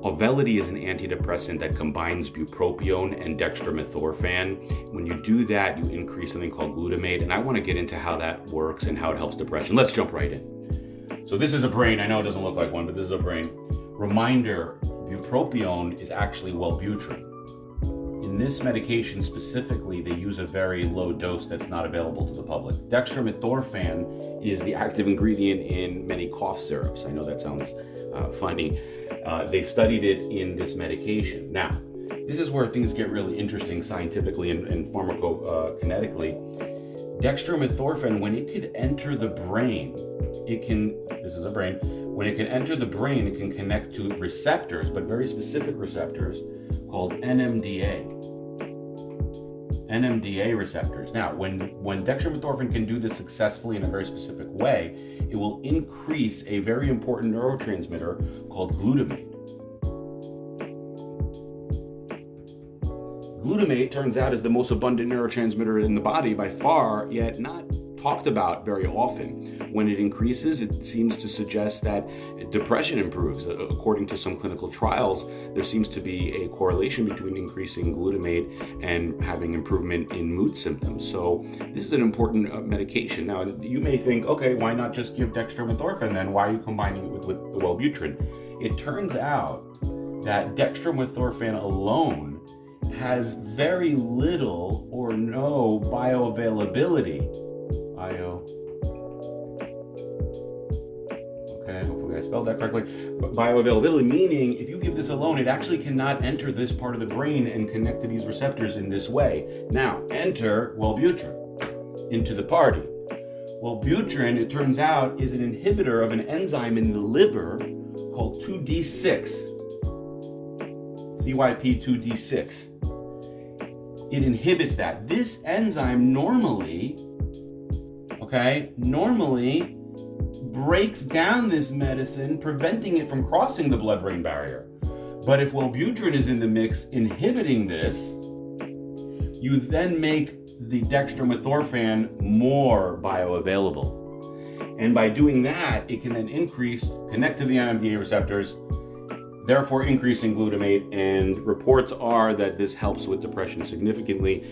Auvelity is an antidepressant that combines bupropion and dextromethorphan. When you do that, you increase something called glutamate, and I want to get into how that works and how it helps depression. Let's jump right in. So this is a brain. I know it doesn't look like one, but this is a brain. Reminder, bupropion is actually Wellbutrin. In this medication specifically, they use a very low dose that's not available to the public. Dextromethorphan is the active ingredient in many cough syrups. I know that sounds funny. They studied it in this medication. Now, this is where things get really interesting scientifically and pharmacokinetically. Dextromethorphan, when it could enter the brain, this is a brain, when it can enter the brain, it can connect to receptors, but very specific receptors called NMDA receptors. Now, when dextromethorphan can do this successfully in a very specific way, it will increase a very important neurotransmitter called glutamate. Glutamate, turns out, is the most abundant neurotransmitter in the body by far, yet not talked about very often. When it increases, it seems to suggest that depression improves. According to some clinical trials, there seems to be a correlation between increasing glutamate and having improvement in mood symptoms. So this is an important medication. Now, you may think, okay, why not just give dextromethorphan then? Why are you combining it with the Wellbutrin? It turns out that dextromethorphan alone has very little or no bioavailability. Okay, hopefully I spelled that correctly. But bioavailability, meaning if you give this alone, it actually cannot enter this part of the brain and connect to these receptors in this way. Now, enter Wellbutrin into the party. Wellbutrin, it turns out, is an inhibitor of an enzyme in the liver called 2D6. CYP2D6. It inhibits that. This enzyme normally breaks down this medicine, preventing it from crossing the blood-brain barrier. But if Wellbutrin is in the mix inhibiting this, you then make the dextromethorphan more bioavailable. And by doing that, it can then connect to the NMDA receptors, therefore increasing glutamate, and reports are that this helps with depression significantly.